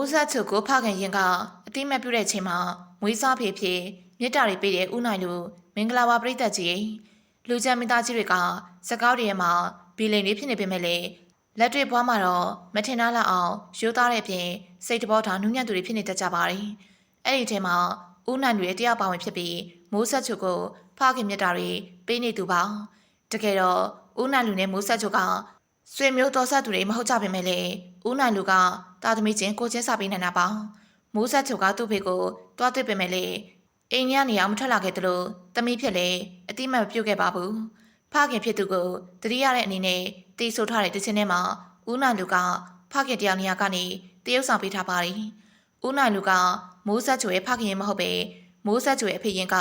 မိုးဆက်ချုပ်ကိုဖခင်ရင်ကအတိမတ်ပြုတဲ့ချိန်မှာမွေးစားဖေဖြစ်မြစ်တာတွေပေးတဲ့ဦးနိုင်လူမင်္ဂလာပါပရိသတ်ကြီးလူချမ်းမိသားကြီးတွေကစကောက်တွေမှာဘီလိန်တွေဖြစ်နေပေမဲ့လေလက်တွေ့ဘွားမှာတော့မထင်သားလောက်အောင်ရိုးသားတဲ့အပြင်စိတ်တဘောထားနူးညံ့သူတွေဖြစ်နေတတ်ကြပါတယ်။အဲ့ဒီထဲမှာဦးနိုင်လူရဲ့တရားပါဝင်ဖြစ်ပြီးမိုးဆက်ချုပ်ကိုဖခင်မြတ်တာတွေပေးနေသူပါ။တကယ်တော့ဦးနိုင်လူနဲ့မိုးဆက်ချုပ်ကဆွေမျိုးတော်ဆက်သူတွေမဟုတ်ကြပေမဲ့လေဦးနိုင်လူကတာသမီချင်းကိုချင်းစာပေးနေတာပါမိုးဆက်ချုပ်ကသူ့ဖေကိုတွားသွစ်ပေမဲ့လေအိမ်ညနေအောင်မထွက်လာခဲ့သလိုသမီးဖြစ်လေအတိမတ်မပြုတ်ခဲ့ပါဘူးဖခင်ဖြစ်သူကိုတတိရတဲ့အနေနဲ့တီးဆိုထားတဲ့တခြင်းထဲမှာဦးနိုင်လူကဖခင်တရားနေရာကနေတရုပ်ဆောင်ပေးထားပါတယ်ဦးနိုင်လူကမိုးဆက်ချုပ်ရဲ့ဖခင်ရင်မဟုတ်ပဲမိုးဆက်ချုပ်ရဲ့အဖေရင်က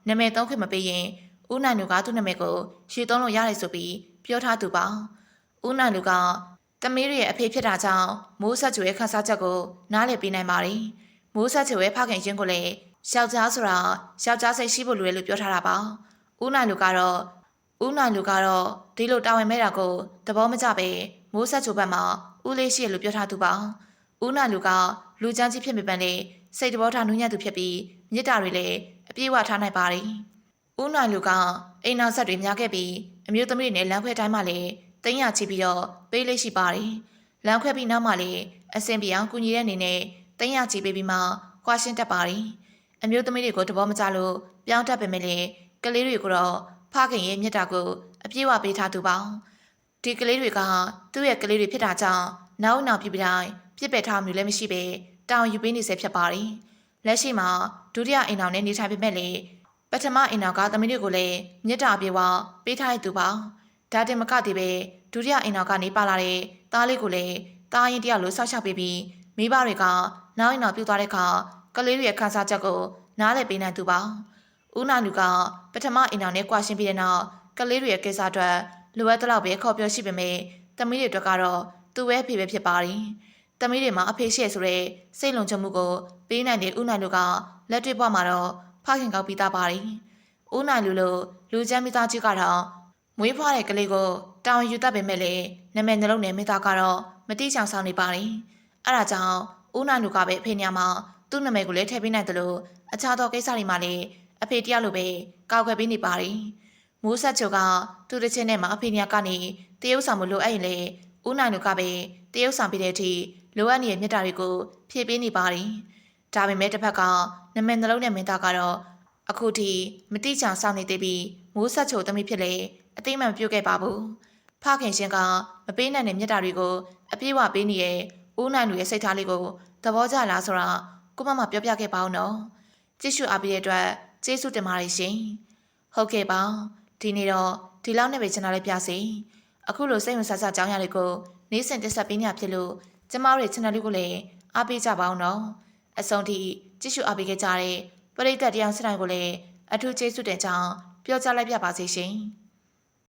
နာမည်သုံးခွင့်မပေးရင်ဦးနိုင်လူကသူ့နာမည်ကိုရှေ့သုံးလို့ရတယ်ဆိုပြီးပြောထားသူပါဦးနိုင်လူကသမီးရဲ့အဖေဖြစ်တာကြောင့်မိုးဆက်ချိုရဲ့ခန်းစားချက်ကိုနားလည်ပေးနိုင်ပါတယ်။မိုးဆက်ချိုရဲ့ဖခင်ချင်းကိုလည်းယောက်ျားဆိုတာယောက်ျားစိတ်ရှိဖို့လိုတယ်လို့ပြောထားတာပါ။ဦးနိုင်လူကတော့ဒီလိုတာဝန်မဲ့တာကိုသဘောမကျပဲမိုးဆက်ချိုဘက်မှာဦးလေးရှိရလို့ပြောထားသူပါ။ဦးနိုင်လူကလူချမ်းကြီးဖြစ်ပေမဲ့လည်းစိတ်တဘောထားနူးညံ့သူဖြစ်ပြီးမြစ်တာတွေလည်းအပြည့်အဝထားနိုင်ပါတယ်။ဦးနိုင်လူကအိမ်နောက်ဆက်တွေများခဲ့ပြီးအမျိုးသမီးတွေနဲ့လမ်းခွဲတိုင်းမှလည်းတင်းရချပြီးတော့ပေးလေးရှိပါတယ်။လမ်းခွဲပြီးနောက်မှလည်းအစင်ပြောင်ကူညီတဲ့အနေနဲ့တင်းရချပေးပြီးမှခွာရှင်းတတ်ပါတယ်။အမျိုးသမီးတွေကိုတဘောမကျလို့ပြောင်းတတ်ပေမဲ့လည်းကလေးတွေကိုတော့ဖခင်ရဲ့မြတ်တာကိုအပြည့်အဝပေးထားသူပါ။ဒီကလေးတွေကသူ့ရဲ့ကလေးတွေဖြစ်တာကြောင့်နောက်ပြပြီးတိုင်းပြစ်ပယ်ထားမျိုးလည်းမရှိပဲတောင်းယူပေးနေစေဖြစ်ပါတယ်။လက်ရှိမှာဒုတိယအိမ်တော်နဲ့နေထိုင်ပေမဲ့လည်းပထမအိမ်တော်ကသမီးတွေကိုလည်းမြတ်တာအပြည့်အဝပေးထားတဲ့သူပါ။ဒါတင်မကသေးပဲဒုတိယအိမ်တော်ကနေပါလာတဲ့သားလေးကိုလည်းသားရင်တယောက်လိုဆောက်ရှောက်ပေးပြီးမိဘတွေကနောက်အိမ်တော်ပြုတ်သွားတဲ့အခါကလေးတွေရဲ့ခန်းစားချက်ကိုနားလည်ပေးနိုင်သူပါဦးနိုင်လူကပထမအိမ်တော်နဲ့ကြွားရှင်းပြီးတဲ့နောက်ကလေးတွေရဲ့ကိစ္စအတွက်လိုအပ်တဲ့လောက်ပဲခေါ်ပြောရှိပေမဲ့သမီးတွေအတွက်ကတော့သူ့ပဲဖေပဲဖြစ်ပါတယ်သမီးတွေမှာအဖေရှိရဆိုတဲ့စိတ်လုံခြုံမှုကိုပေးနိုင်တဲ့ဦးနိုင်လူကလက်တွေ့ဘဝမှာတော့ဖခင်ကောက်ပြီးသားပါတယ်ဦးနိုင်လူလိုလူချမ်းမိသားကြီးကတော့မွေးဖွားတဲ့ကလေးကိုတောင်းယူတတ်ပေမဲ့လည်းနာမည်နှလုံးနဲ့မိသားကတော့မတိချောင်ဆောင်နေပါတယ်။အဲဒါကြောင့်ဦးနိုင်လူကပဲအဖေညမှာသူ့နာမည်ကိုလည်းထည့်ပေးနိုင်တယ်လို့အခြားသောကိစ္စတွေမှာလည်းအဖေတယောက်လိုပဲကောက်ွယ်ပေးနေပါတယ်။မိုးဆက်ချိုကသူ့တစ်ချင်းနဲ့မှအဖေညကနေတရုပ်ဆောင်မလို့အဲ့ရင်လေဦးနိုင်လူကပဲတရုပ်ဆောင်ပေးတဲ့အထိလိုအပ်နေတဲ့မြတ်တာတွေကိုဖြည့်ပေးနေပါတယ်။ဒါပေမဲ့တစ်ဖက်ကနာမည်နှလုံးနဲ့မိသားကတော့အခုထိမတိချောင်ဆောင်နေသေးပြီးမိုးဆက်ချိုသမီးဖြစ်လေအသိမှန်ပြုတ်ခဲ့ပါဘူးဖခင်ရှင်ကမပေးနိုင်တဲ့မြတ်တာတွေကိုအပြည့်ဝပေးနေတဲ့ဦးနိုင်လူရဲ့စိတ်ထားလေးကိုသဘောကျလားဆိုတာကိုမမပြောပြခဲ့ပါဦးနော်ကြည့်ရှုအားပေးတဲ့အတွက်ကျေးဇူးတင်ပါတယ်ရှင်ဟုတ်ကဲ့ပါဒီနေ့တော့ဒီလောက်နဲ့ပဲကျွန်တော်လေးပြစီအခုလိုစိတ်ဝင်စားစားကြောင်းရလေးကိုနေ့စဉ်တက်ဆက်ပေးနေရဖြစ်လို့ကျမတို့ရဲ့ channel လေးကိုလည်းအားပေးကြပါဦးနော်အဆုံးထိကြည့်ရှုအားပေးခဲ့ကြတဲ့ပရိသတ်တရားစတိုင်းကိုလည်းအထူးကျေးဇူးတင်ကြောင်းပြောကြားလိုက်ပြပါစေရှင်